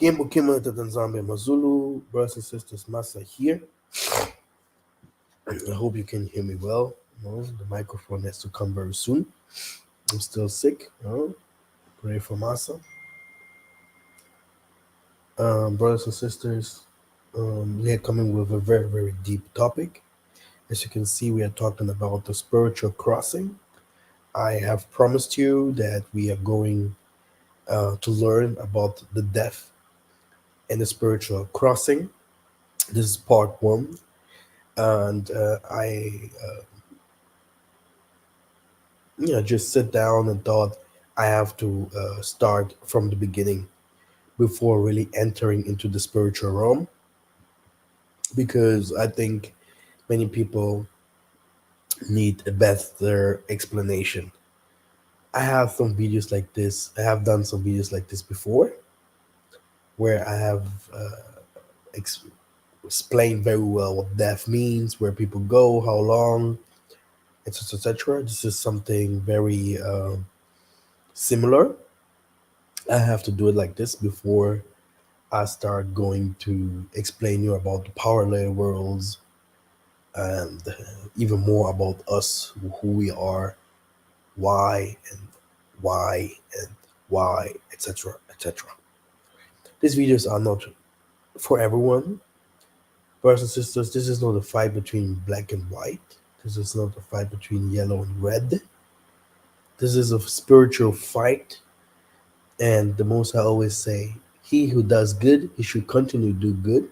Kimbo Kimbo Tata Nzambi Mazulu, brothers and sisters, Massa here. I hope you can hear me well. The microphone has to come very soon. I'm still sick. Pray for Massa. Brothers and sisters, we are coming with a very, very deep topic. As you can see, we are talking about the spiritual crossing. I have promised you that we are going to learn about the death and the spiritual crossing. This is part one, and I just sit down and thought I have to start from the beginning before really entering into the spiritual realm, because I think many people need a better explanation. I have some videos like this. I have done some videos like this before, where I have ex- explained very well what death means, where people go, how long, etc., etc. This is something very similar. I have to do it like this before I start going to explain you about the parallel worlds and even more about us, who we are, why and why and why, etc., etc. These videos are not for everyone. Brothers and sisters, this is not a fight between black and white. This is not a fight between yellow and red. This is a spiritual fight. And the most I always say, he who does good, he should continue to do good.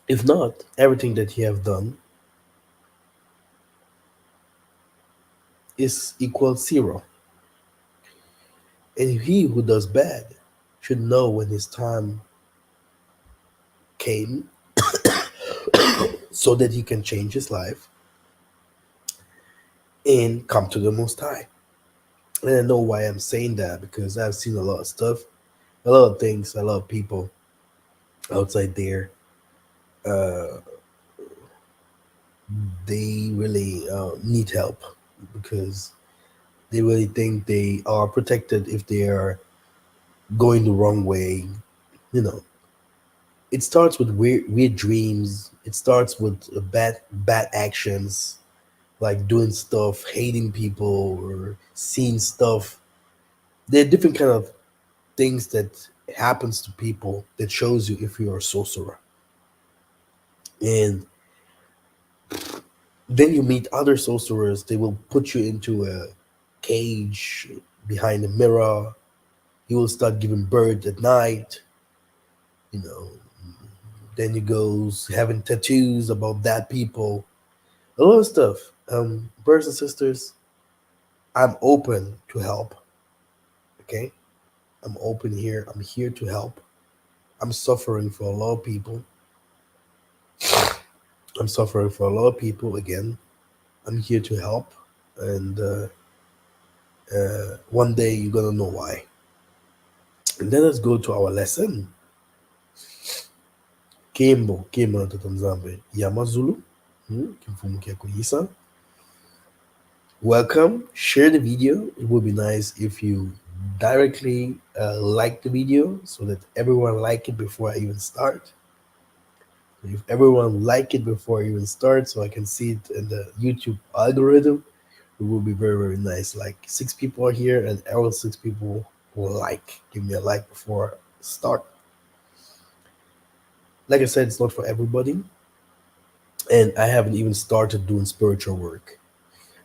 If not, everything that he have done is equal zero. And he who does bad should know when his time came so that he can change his life and come to the Most High. And I know why I'm saying that, because I've seen a lot of stuff, a lot of things, a lot of people outside there. Uh, they really need help, because they really think they are protected if they are going the wrong way. You know, it starts with weird dreams. It starts with bad actions, like doing stuff, hating people, or seeing stuff. There are different kind of things that happens to people that shows you if you're a sorcerer. And then you meet other sorcerers. They will put you into a cage behind a mirror. You will start giving birth at night. You know, then you goes having tattoos about that people. A lot of stuff. Brothers and sisters, I'm open to help. Okay, I'm open here. I'm here to help. I'm suffering for a lot of people. I'm suffering for a lot of people. Again, I'm here to help, and one day you're gonna know why. And then let's go to our lesson. Kimbo na Nzambi Yamazulu. Kimfumu kia kuisa. Welcome. Share the video. It would be nice if you directly like the video, so that everyone like it before I even start. If everyone like it before I even start, so I can see it in the YouTube algorithm, it will be very, very nice. Like 6 people are here, and all 6 people will like. Give me a like before I start. Like I said, it's not for everybody, and I haven't even started doing spiritual work.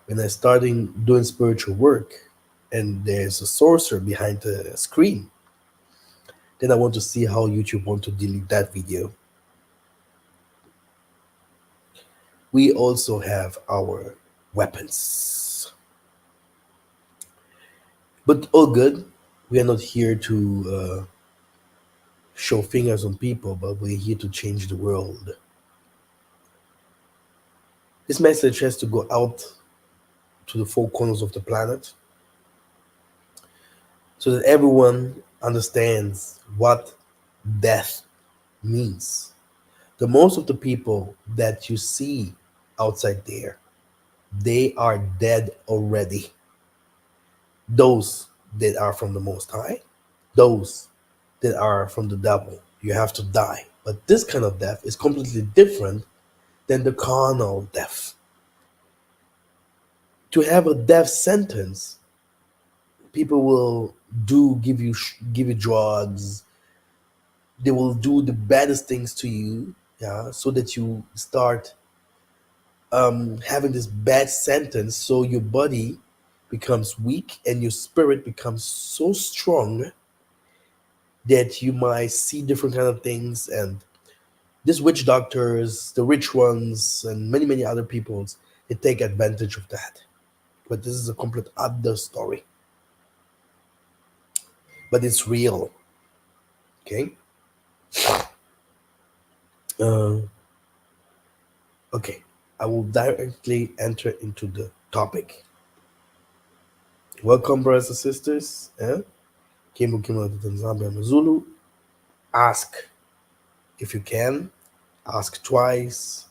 When I starting doing spiritual work, and there's a sorcerer behind the screen, then I want to see how YouTube want to delete that video. We also have our weapons, but all good. We are not here to show fingers on people, but we're here to change the world. This message has to go out to the 4 corners of the planet, so that everyone understands what death means. The most of the people that you see outside there, they are dead already. Those that are from the Most High, those that are from the devil. You have to die. But this kind of death is completely different than the carnal death. To have a death sentence, people will give you drugs. They will do the baddest things to you, yeah, so that you start having this bad sentence. So your body becomes weak and your spirit becomes so strong that you might see different kind of things. And these witch doctors, the rich ones, and many many other peoples, they take advantage of that. But this is a complete other story. But it's real. Okay. Uh, okay. I will directly enter into the topic. Welcome, brothers and sisters. Kimbo Kimbo to Nzambi and Zulu. Ask if you can. Ask twice.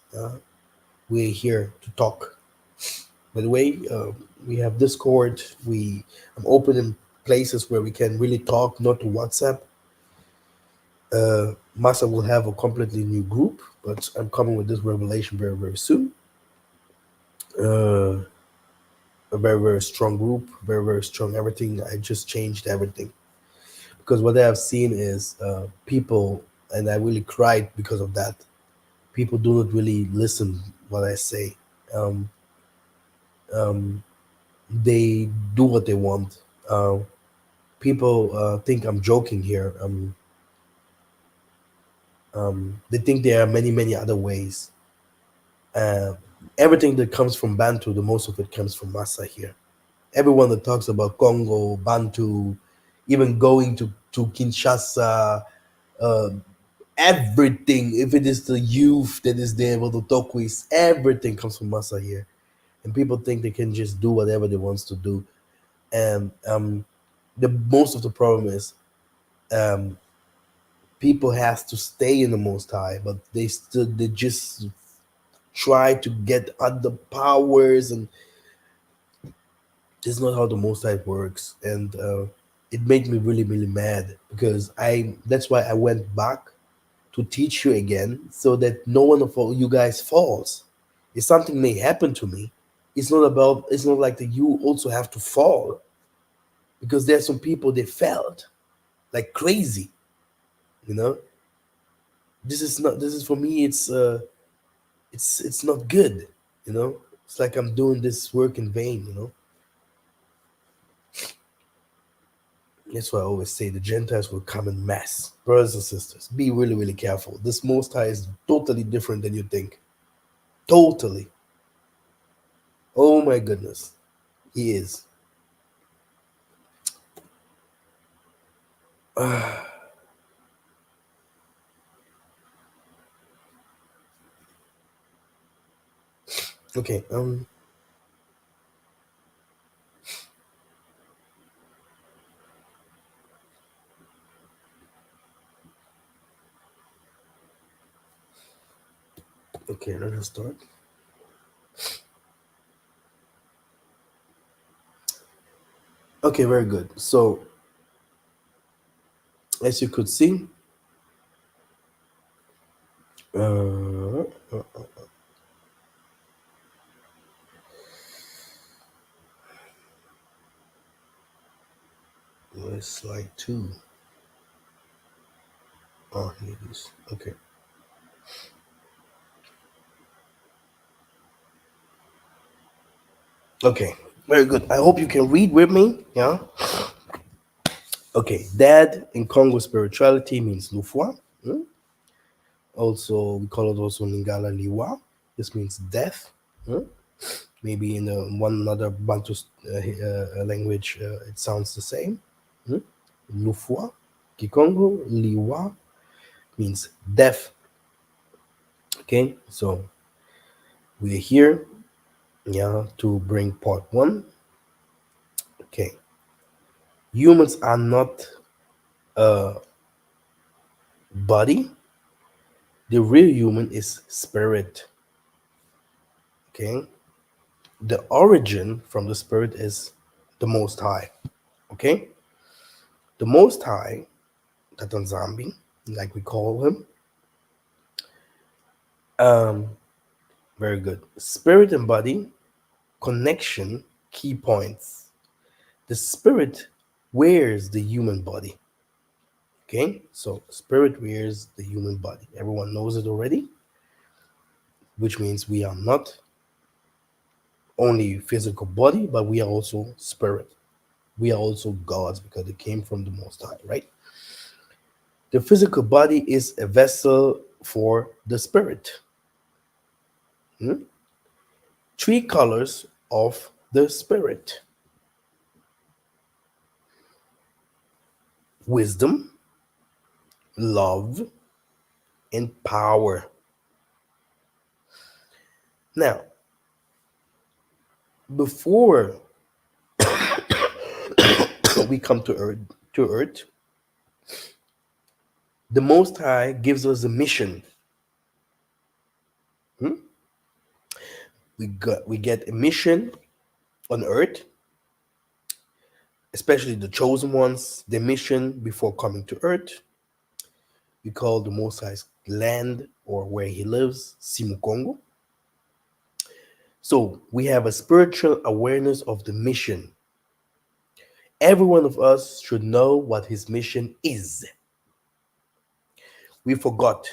We're here to talk. By the way, we have Discord. I'm open in places where we can really talk, not to WhatsApp. Masa will have a completely new group, but I'm coming with this revelation very, very soon. Uh, a very, very strong group, very, very strong everything. I just changed everything because what I have seen is people, and I really cried because of that. People do not really listen what I say. Um, um, they do what they want. People think I'm joking here. They think there are many, many other ways. Uh, Everything that comes from Bantu, the most of it comes from Masa here. Everyone that talks about Congo, Bantu, even going to Kinshasa, uh, everything, if it is the youth that is there with the Tokwis, everything comes from Masa here. And people think they can just do whatever they want to do. And the most of the problem is um, people has to stay in the Most High, but they just try to get other powers, and this is not how the Most High works. And it made me really really mad because I that's why I went back to teach you again so that no one of you guys falls. If something may happen to me, it's not like that you also have to fall, because there's some people they felt like crazy, you know. This is for me, it's not good, you know. It's like I'm doing this work in vain, you know. That's why I always say the Gentiles will come in mass. Brothers and sisters, be really, really careful. This Most High is totally different than you think. Totally. Oh my goodness. He is. Okay, okay, let us start. Okay, very good. So, as you could see, uh, slide two. Oh, here it is. Okay. Okay, very good. I hope you can read with me. Yeah. Okay, dad in Congo spirituality means Lufua. Hmm? Also, we call it also Lingala-Liwa. This means death. Hmm? Maybe in one another Bantu language, it sounds the same. Hmm? Lufua, Kikongo, Liwa means death. Okay, so we're here, yeah, to bring part one. Okay, humans are not a body. The real human is spirit. Okay, the origin from the spirit is the Most High. Okay, the Most High Tata Nzambi, like we call him. Um, Very good. Spirit and body connection key points. The spirit wears the human body. Okay, so spirit wears the human body. Everyone knows it already, which means we are not only physical body, but we are also spirit. We are also gods because they came from the Most High, right? The physical body is a vessel for the spirit. Hmm? Three colors of the spirit: wisdom, love, and power. Now, before we come to earth, the Most High gives us a mission. Hmm? We get a mission on earth, especially the chosen ones. The mission before coming to earth, we call the Most High's land or where He lives, Simu Kongo. So we have a spiritual awareness of the mission. Every one of us should know what his mission is. We forgot.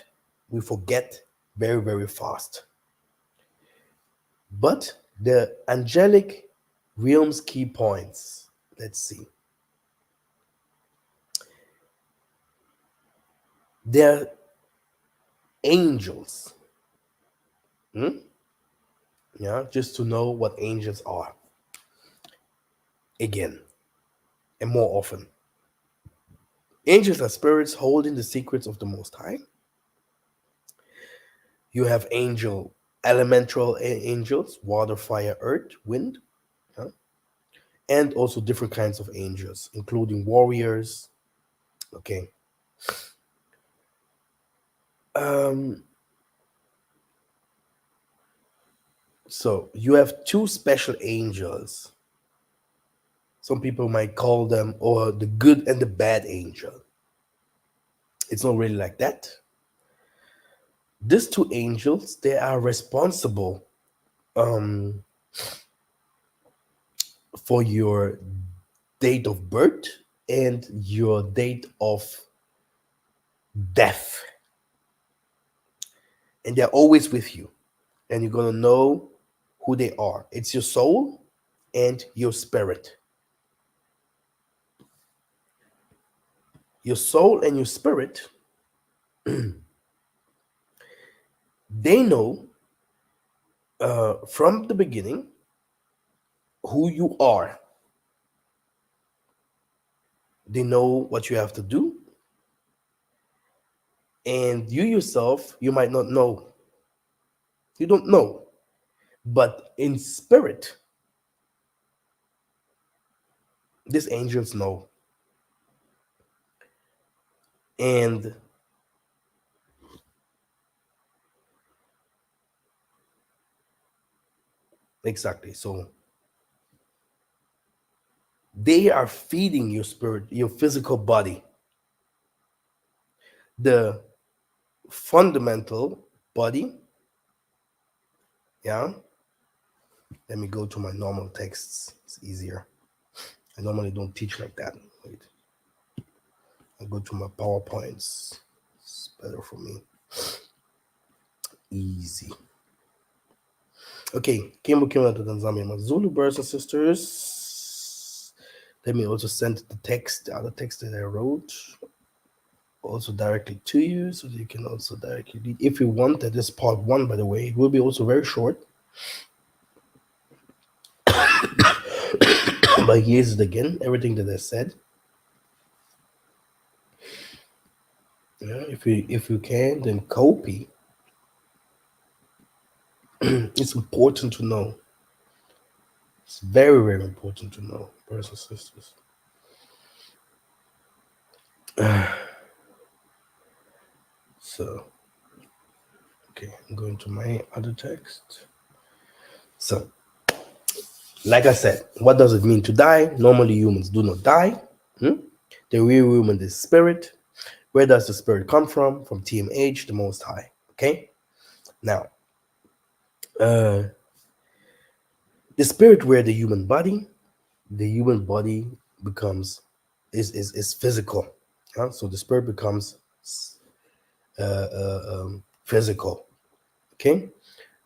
We forget very, very fast. But the angelic realm's key points, let's see. They're angels. Hmm? Yeah, just to know what angels are. Again, and more often. Angels are spirits holding the secrets of the Most High. You have elemental angels, water, fire, earth, wind, huh? And also different kinds of angels, including warriors. Okay. Um, so you have two special angels. Some people might call them or the good and the bad angel. It's not really like that. These two angels, they are responsible um, for your date of birth and your date of death. And they're always with you. And you're going to know who they are. It's your soul and your spirit. Your soul and your spirit, they know from the beginning who you are. They know what you have to do. And you yourself, you might not know. You don't know. But in spirit, these angels know. And exactly. So they are feeding your spirit, your physical body. The fundamental body, yeah. Let me go to my normal texts. It's easier. I normally don't teach like that. Wait. I go to my PowerPoints. It's better for me. Easy. Okay, Kimbo Kimbo to Tanzania. My Zulu brothers and sisters. Let me also send the other text that I wrote, also directly to you, so that you can also directly read. If you want, that is part one, by the way. It will be also very short. But here's it again, everything that I said. Yeah, if you can, then copy. It's important to know. It's very, very important to know, brothers and sisters. So, okay, I'm going to my other text. So, like I said, what does it mean to die? Normally, humans do not die. Hmm? The real human is spirit. Where does the spirit come from? From TMH, the Most High. Okay. Now, uh, the spirit wear the human body. The human body becomes is physical. So the spirit becomes physical. Okay.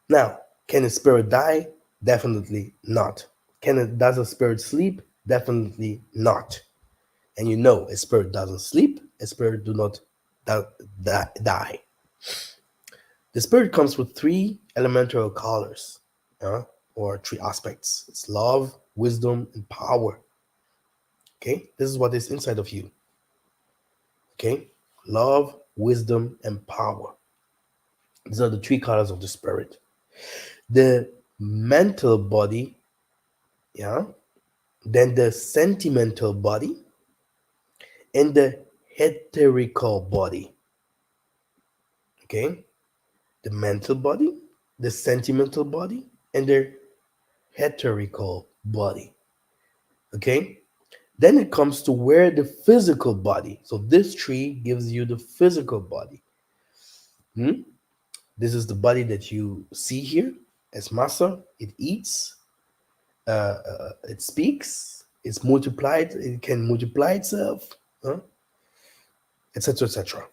Now, can a spirit die? Definitely not. Does a spirit sleep? Definitely not. And you know, a spirit doesn't sleep. A spirit do not die. The spirit comes with three elemental colors, or three aspects. It's love, wisdom, and power. Okay, this is what is inside of you. Okay, love, wisdom, and power. These are the three colors of the spirit. The mental body, yeah, then the sentimental body, and the etherical body. Okay, the mental body, the sentimental body, and the etherical body. Okay, then it comes to where the physical body. So this tree gives you the physical body. Hmm? This is the body that you see here as massa. It eats, it speaks, it's multiplied, it can multiply itself, etc., etc.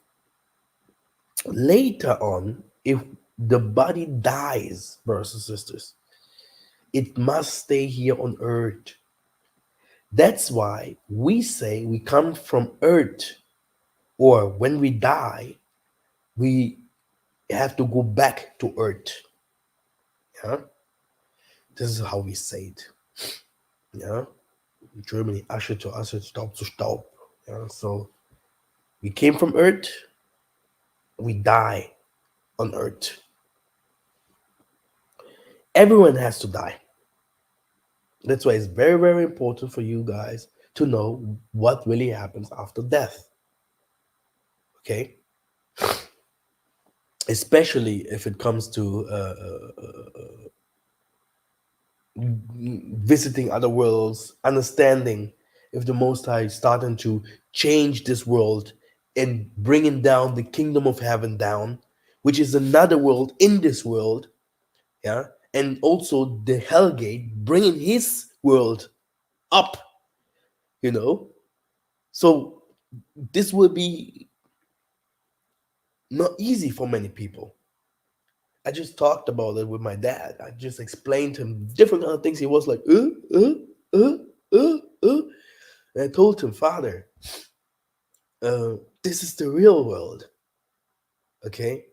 Later on, if the body dies, brothers and sisters, it must stay here on earth. That's why we say we come from earth, or when we die, we have to go back to earth. Yeah, this is how we say it. Yeah, in Germany, Asche to Asche, Staub zu Staub. Yeah, so we came from earth, we die on earth. Everyone has to die. That's why it's very, very important for you guys to know what really happens after death. Okay, especially if it comes to visiting other worlds, understanding if the Most High is starting to change this world and bringing down the kingdom of heaven down, which is another world in this world, yeah, and also the Hellgate bringing his world up, you know. So this will be not easy for many people. I just talked about it with my dad. I just explained to him different kind of things. He was like, uh, uh, uh. And I told him, Father, this is the real world, okay?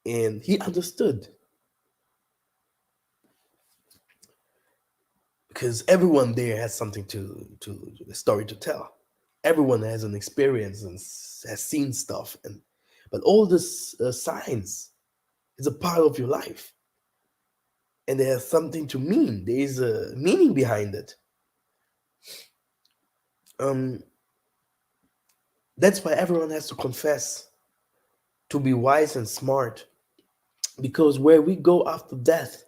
And he understood because everyone there has something to a story to tell. Everyone has an experience and has seen stuff, and but all this science is a part of your life, and it has something to mean. There is a meaning behind it. Um, that's why everyone has to confess to be wise and smart, because where we go after death,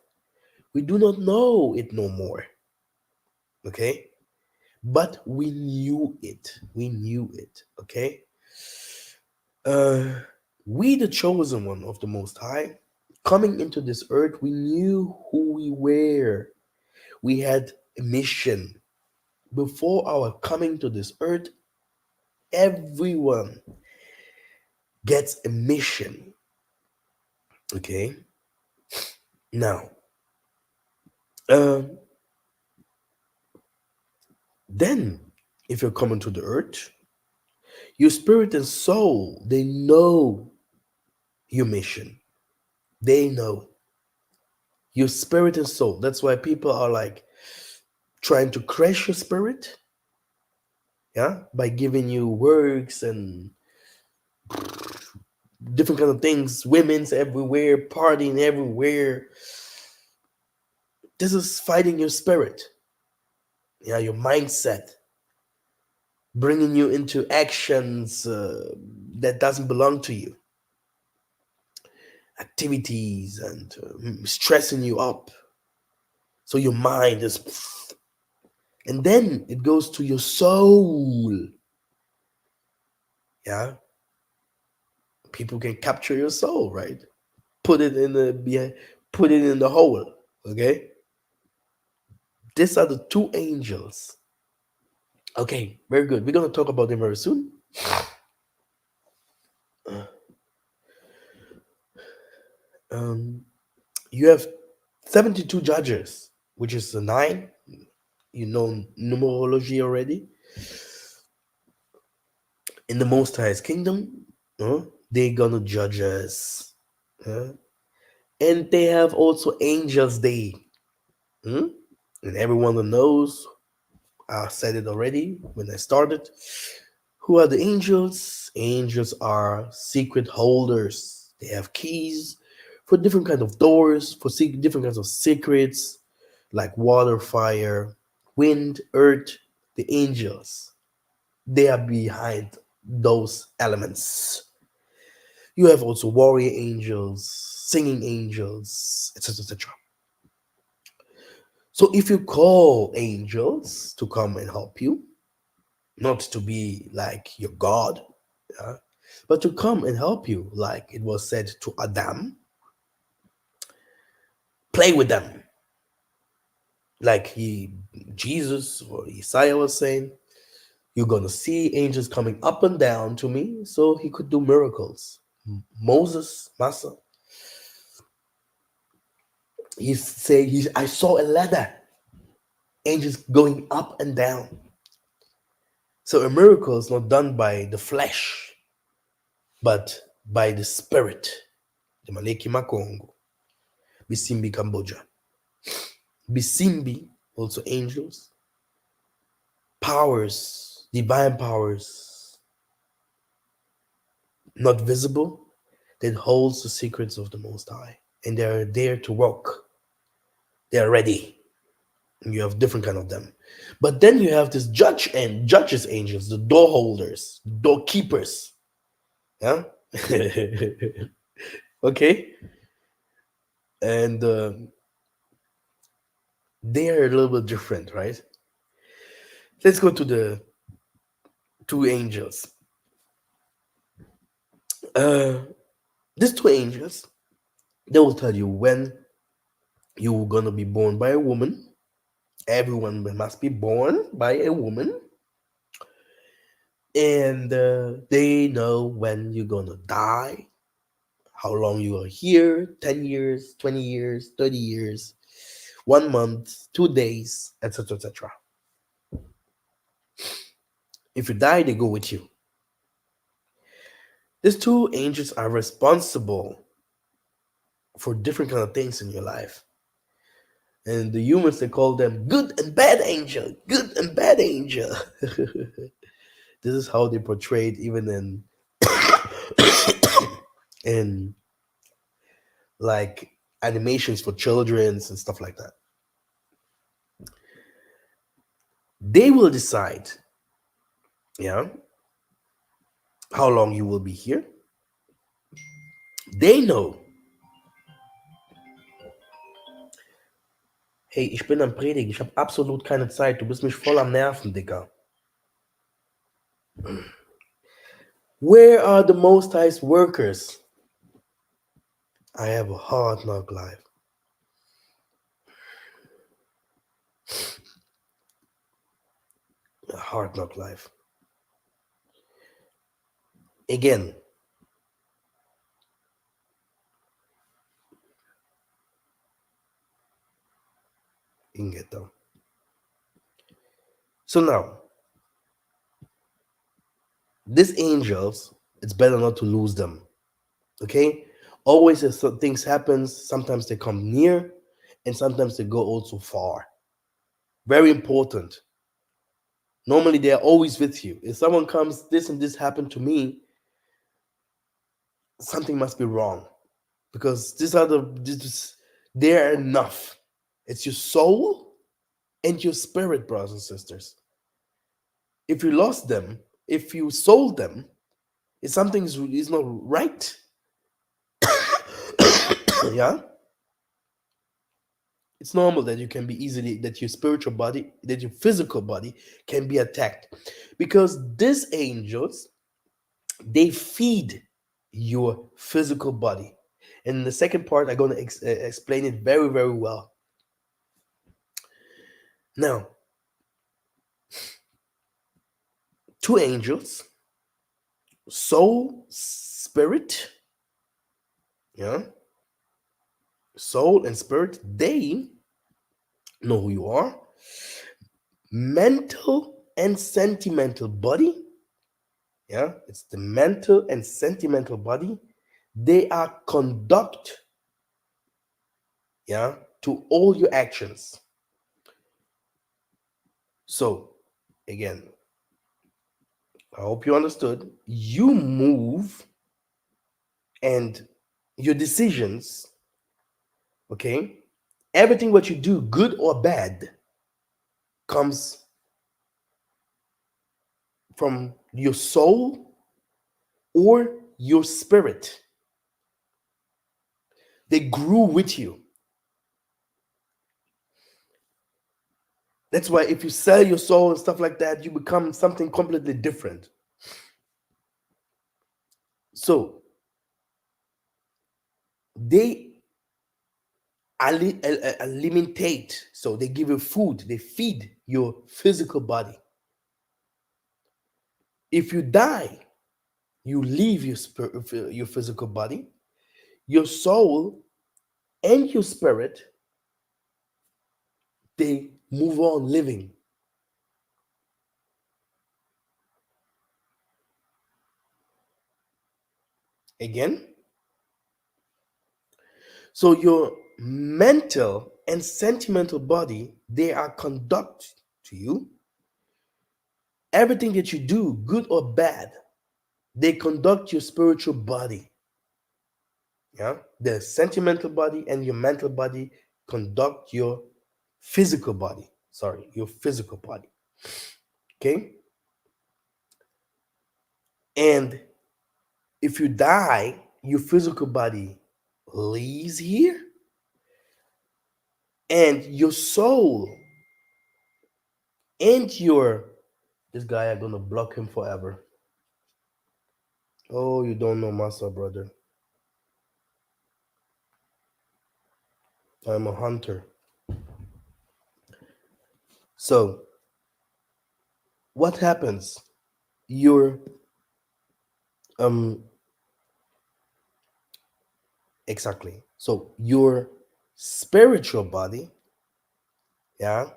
we do not know it no more. Okay, but we knew it. We knew it. Okay. Uh, we, the chosen one of the Most High, coming into this earth, we knew who we were. We had a mission. Before our coming to this earth, everyone gets a mission. Okay. Now, um, then, if you're coming to the earth, your spirit and soul, they know your mission. They know your spirit and soul. That's why people are like trying to crash your spirit, yeah, by giving you works and different kind of things, women's everywhere, partying everywhere. This is fighting your spirit, yeah, your mindset, bringing you into actions that doesn't belong to you, activities, and stressing you up. So your mind is, and then it goes to your soul. Yeah, people can capture your soul, right? Put it in the put it in the hole. Okay, these are the two angels. Okay, very good. We're gonna talk about them very soon. Um, you have 72 judges, which is the nine. You know numerology already. In the Most High's kingdom, they gonna judge us. uh, and they have also Angels Day. hmm? And everyone that knows, I said it already when I started. Who are the angels? Angels are secret holders. They have keys for different kinds of doors, for different kinds of secrets, like water, fire, wind, earth. The angels, they are behind those elements. You have also warrior angels, singing angels, etc., etc. So if you call angels to come and help you, not to be like your God, yeah, but to come and help you, like it was said to Adam, play with them, like Jesus or Isaiah was saying, you're gonna see angels coming up and down to me, so he could do miracles. Moses, Massa, I saw a ladder, angels going up and down. So a miracle is not done by the flesh, but by the spirit. The Maleki Makongo, Bisimbi Cambodia. Bisimbi, also angels, powers, divine powers, not visible, that holds the secrets of the Most High. And they're there to work. They're ready. And you have different kind of them. But then you have this judges angels, the door holders, door keepers. Yeah? Okay? And they are a little bit different, right? Let's go to the two angels. Uh, these two angels, they will tell you when you're gonna be born by a woman. Everyone must be born by a woman, and they know when you're gonna die, how long you are here, 10 years, 20 years, 30 years, 1 month, 2 days, etc., etc. If you die, they go with you. These two angels are responsible for different kind of things in your life. And the humans, they call them good and bad angel, good and bad angel. This is how they portrayed even in like animations for children's and stuff like that. They will decide, yeah, how long you will be here. They know, hey, ich bin am Predigen, ich habe absolut keine Zeit, du bist mich voll am Nerven, Digga. Where are the Most High's workers? I have a hard knock life. A hard knock life. Again, you can get them. So now, these angels, it's better not to lose them. Okay? Always as things happen, sometimes they come near and sometimes they go also far. Very important. Normally they are always with you. If someone comes, this and this happened to me, something must be wrong. Because they're enough. It's your soul and your spirit, brothers and sisters. If you lost them, if you sold them, if something is not right, yeah, it's normal that you can be easily, that your spiritual body, that your physical body can be attacked, because these angels, They feed your physical body. And in the second part, I'm going to explain it very, very well. Now, two angels, soul, spirit, yeah, soul and spirit, they know who you are. Mental and sentimental body, yeah, it's the mental and sentimental body. They are conduct, yeah, to all your actions. So, again, I hope you understood. You move and your decisions, okay, everything what you do, good or bad, comes from your soul or your spirit. They grew with you. That's why if you sell your soul and stuff like that, you become something completely different. So they alimentate. So they give you food. They feed your physical body. If you die, you leave your physical body. Your soul and your spirit, they move on living. Again, so your mental and sentimental body, they are conduct to you. Everything that you do, good or bad, they conduct your spiritual body. Yeah, the sentimental body and your mental body conduct your physical body. Sorry, your physical body. Okay, and if you die, your physical body leaves here, and your soul and your this guy are gonna block him forever. Oh, you don't know Massa, brother. I'm a hunter. So what happens? Your um exactly. So your spiritual body, yeah,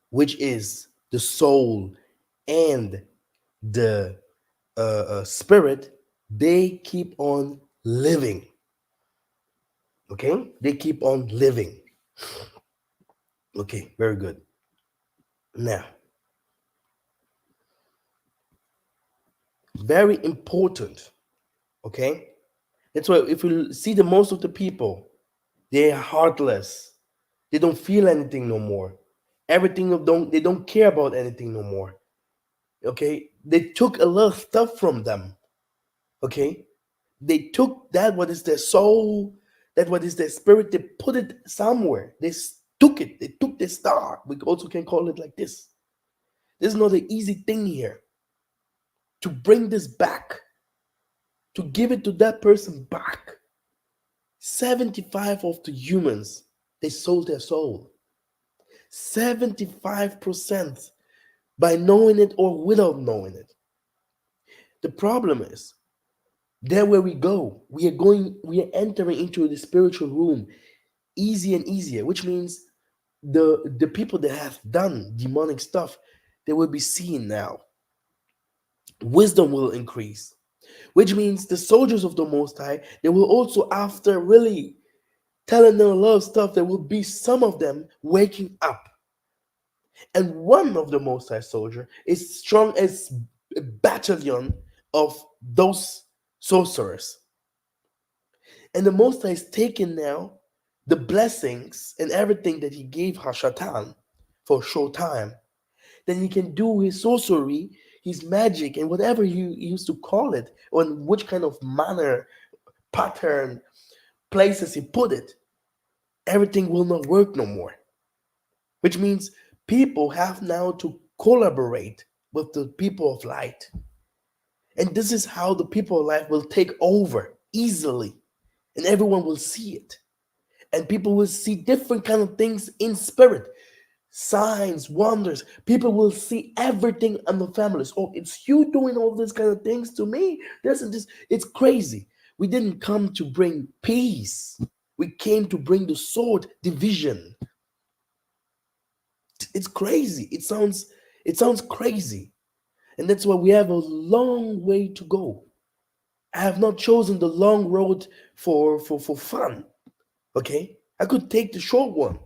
which is the soul and the spirit, they keep on living. Okay, they keep on living. Okay, very good. Now, very important. Okay, that's why if you see the most of the people, they're heartless. They don't feel anything no more. Everything of don't they don't care about anything no more. Okay, they took a lot of stuff from them. Okay, they took that what is their soul, that what is their spirit. They put it somewhere. Took it. They took the star. We also can call it like this. This is not an easy thing here to bring this back, to give it to that person back. 75 of the humans, they sold their soul. 75% by knowing it or without knowing it. The problem is, there where we go, we are entering into the spiritual room easier and easier, which means the people that have done demonic stuff, they will be seen now. Wisdom will increase, which means the soldiers of the Most High, they will also, after really telling them a lot of stuff, there will be some of them waking up. And one of the Most High soldier is strong as a battalion of those sorcerers. And the Most High is taking now the blessings and everything that he gave Hashatan for a short time. Then he can do his sorcery, his magic, and whatever he used to call it, or in which kind of manner, pattern, places he put it. Everything will not work no more. Which means people have now to collaborate with the people of light. And this is how the people of life will take over easily, and everyone will see it. And people will see different kind of things in spirit, signs, wonders. People will see everything in the families. Oh, it's you doing all these kind of things to me. This and this. It's crazy. We didn't come to bring peace. We came to bring the sword, division. It's crazy. It sounds crazy. And that's why we have a long way to go. I have not chosen the long road for fun. Okay? I could take the short one.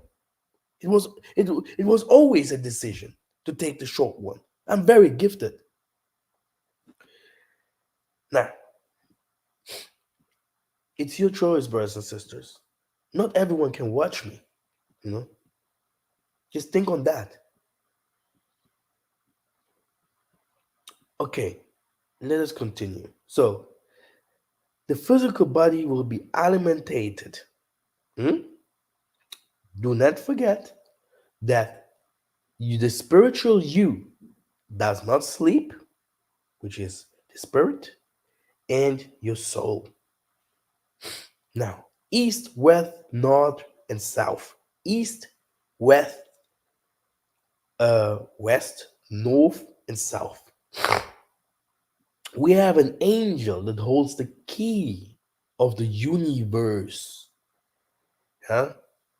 It was it was always a decision to take the short one. I'm very gifted. Now, it's your choice, brothers and sisters. Not everyone can watch me, you know? Just think on that. Okay, let us continue. So, the physical body will be alimentated. Hmm? Do not forget that the spiritual you does not sleep, which is the spirit, and your soul. Now, east, west, north, and south. East, west, west, north, and south. We have an angel that holds the key of the universe. Huh?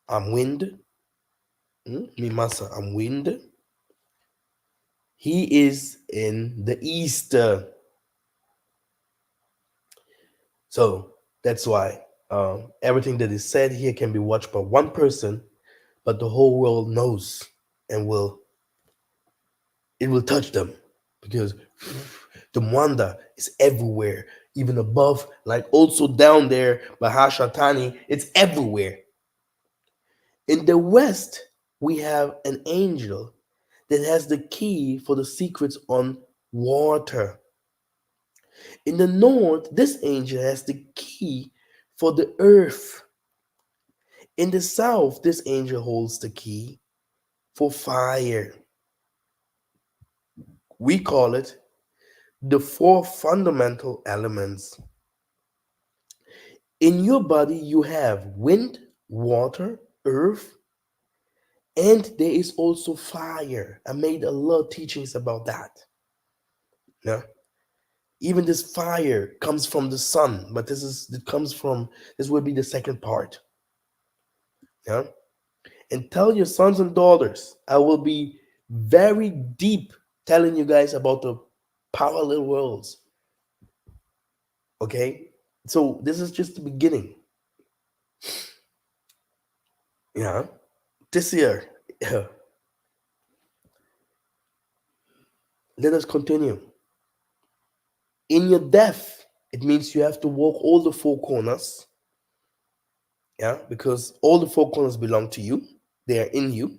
I'm wind. Mimasa, I'm wind. He is in the east. So that's why everything that is said here can be watched by one person, but the whole world knows and it will touch them because the wonder is everywhere, even above, like also down there by Hashatani, it's everywhere. In the west, we have an angel that has the key for the secrets on water. In the north, this angel has the key for the earth. In the south, this angel holds the key for fire. We call it the four fundamental elements. In your body, you have wind, water, earth, and there is also fire. I made a lot of teachings about that. Yeah. Even this fire comes from the sun, but this will be the second part. Yeah. And tell your sons and daughters, I will be very deep telling you guys about the parallel worlds. Okay? So this is just the beginning. Yeah. This year, let us continue. In your death, it means you have to walk all the four corners. Yeah, because all the four corners belong to you. They are in you.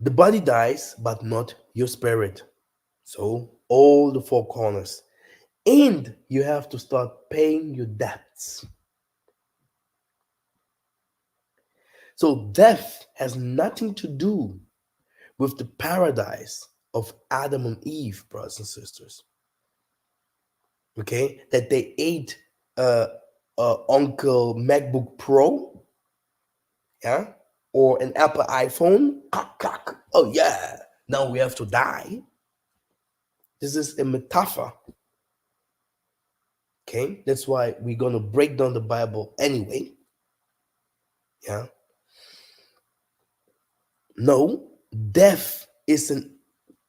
The body dies, but not your spirit. So all the four corners. And you have to start paying your debts. So death has nothing to do with the paradise of Adam and Eve, brothers and sisters. Okay, that they ate uh, Uncle MacBook Pro, yeah, or an Apple iPhone. Oh yeah, now we have to die. This is a metaphor. Okay, that's why we're gonna break down the Bible anyway. Yeah. No, death is an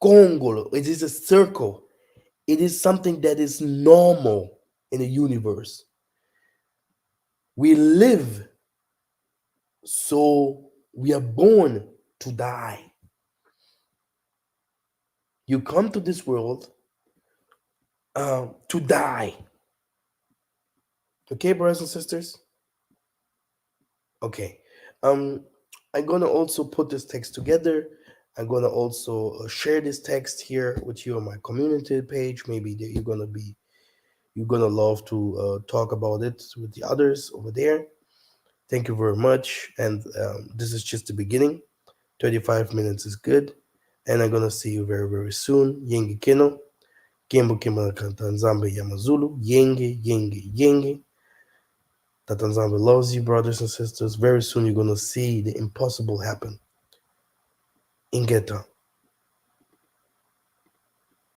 Kongo. It is a circle. It is something that is normal in the universe. We live, so we are born to die. You come to this world to die. Okay, brothers and sisters? Okay. Um, I'm gonna also put this text together. I'm gonna also share this text here with you on my community page. Maybe that you're gonna love to talk about it with the others over there. Thank you very much. And this is just the beginning. 35 minutes is good. And I'm gonna see you very, very soon. Yenge Kino. Kimbo Kimbo Kanta Nzambi Yamazulu. Yenge, Yenge, Yenge. Tata Nzambi loves you, brothers and sisters. Very soon you're gonna see the impossible happen. Ingeta.